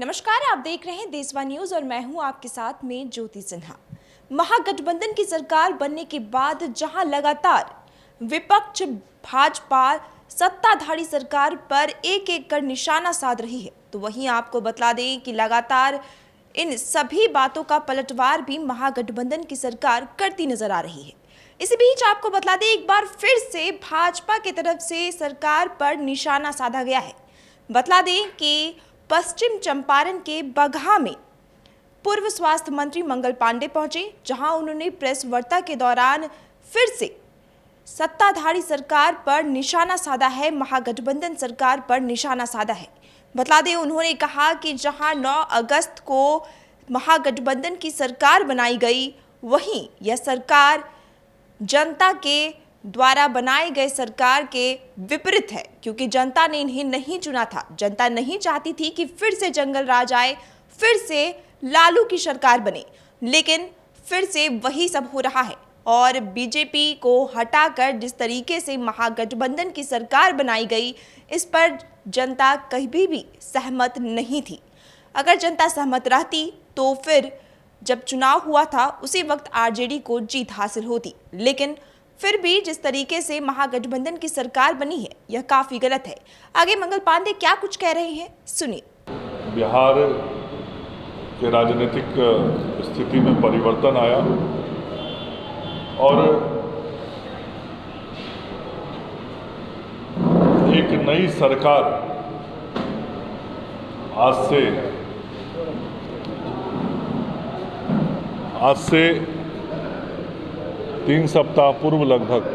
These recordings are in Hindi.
नमस्कार, आप देख रहे हैं देशवा न्यूज और मैं हूं आपके साथ में ज्योति सिन्हा। महागठबंधन की सरकार बनने के बाद जहां लगातार विपक्ष भाजपा सत्ताधारी सरकार पर एक एक कर निशाना साध रही है, तो वहीं आपको बता दें कि लगातार इन सभी बातों का पलटवार भी महागठबंधन की सरकार करती नजर आ रही है। इसी बीच आपको बता दें, एक बार फिर से भाजपा की तरफ से सरकार पर निशाना साधा गया है। बता दें कि पश्चिम चंपारण के बगहा में पूर्व स्वास्थ्य मंत्री मंगल पांडे पहुंचे, जहां उन्होंने प्रेस वार्ता के दौरान फिर से सत्ताधारी सरकार पर निशाना साधा है, महागठबंधन सरकार पर निशाना साधा है। बता दें, उन्होंने कहा कि जहां 9 अगस्त को महागठबंधन की सरकार बनाई गई, वहीं यह सरकार जनता के द्वारा बनाए गए सरकार के विपरीत है, क्योंकि जनता ने इन्हें नहीं चुना था। जनता नहीं चाहती थी कि फिर से जंगल राज आए, फिर से लालू की सरकार बने, लेकिन फिर से वही सब हो रहा है। और बीजेपी को हटाकर जिस तरीके से महागठबंधन की सरकार बनाई गई, इस पर जनता कभी भी सहमत नहीं थी। अगर जनता सहमत रहती तो फिर जब चुनाव हुआ था उसी वक्त आरजेडी को जीत हासिल होती, लेकिन फिर भी जिस तरीके से महागठबंधन की सरकार बनी है, यह काफी गलत है। आगे मंगल पांडे क्या कुछ कह रहे हैं, सुनिए। बिहार के राजनीतिक स्थिति में परिवर्तन आया और एक नई सरकार आज से 3 सप्ताह पूर्व लगभग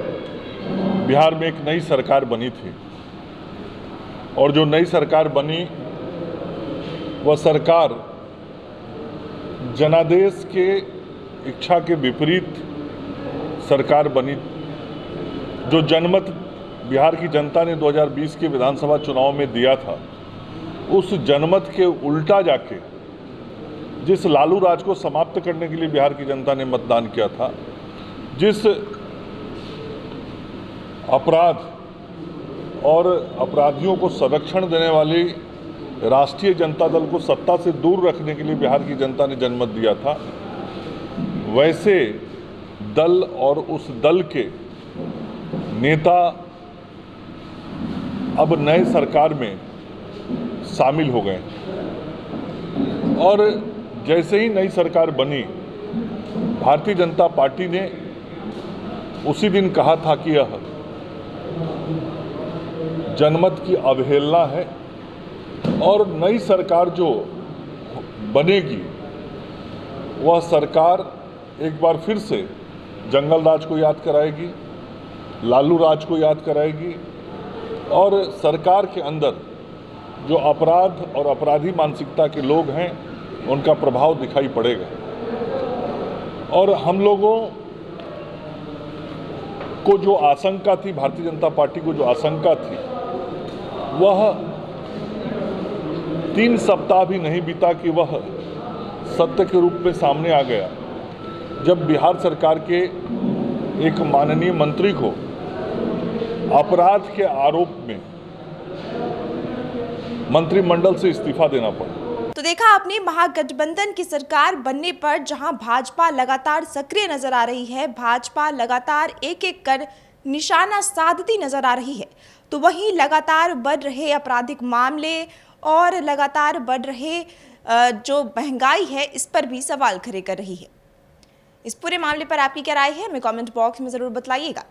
बिहार में एक नई सरकार बनी थी। और जो नई सरकार बनी वह सरकार जनादेश के इच्छा के विपरीत सरकार बनी। जो जनमत बिहार की जनता ने 2020 के विधानसभा चुनाव में दिया था, उस जनमत के उल्टा जाके जिस लालू राज को समाप्त करने के लिए बिहार की जनता ने मतदान किया था, जिस अपराध और अपराधियों को संरक्षण देने वाली राष्ट्रीय जनता दल को सत्ता से दूर रखने के लिए बिहार की जनता ने जनमत दिया था, वैसे दल और उस दल के नेता अब नए सरकार में शामिल हो गए। और जैसे ही नई सरकार बनी, भारतीय जनता पार्टी ने उसी दिन कहा था कि यह जनमत की अवहेलना है और नई सरकार जो बनेगी वह सरकार एक बार फिर से जंगल राज को याद कराएगी, लालू राज को याद कराएगी और सरकार के अंदर जो अपराध और अपराधी मानसिकता के लोग हैं उनका प्रभाव दिखाई पड़ेगा। और हम लोगों को जो आशंका थी, भारतीय जनता पार्टी को जो आशंका थी, वह 3 सप्ताह भी नहीं बीता कि वह सत्य के रूप में सामने आ गया, जब बिहार सरकार के एक माननीय मंत्री को अपराध के आरोप में मंत्रिमंडल से इस्तीफा देना पड़ा। तो देखा आपने, महागठबंधन की सरकार बनने पर जहां भाजपा लगातार सक्रिय नजर आ रही है, भाजपा लगातार एक एक कर निशाना साधती नजर आ रही है, तो वहीं लगातार बढ़ रहे आपराधिक मामले और लगातार बढ़ रहे जो महंगाई है, इस पर भी सवाल खड़े कर रही है। इस पूरे मामले पर आपकी क्या राय है, हमें कमेंट बॉक्स में जरूर बताइएगा।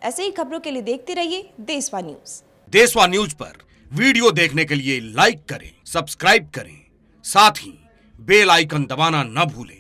ऐसे ही खबरों के लिए देखते रहिए देशवा न्यूज। देशवा न्यूज पर वीडियो देखने के लिए लाइक करें, सब्सक्राइब करें, साथ ही बेल आइकन दबाना न भूलें।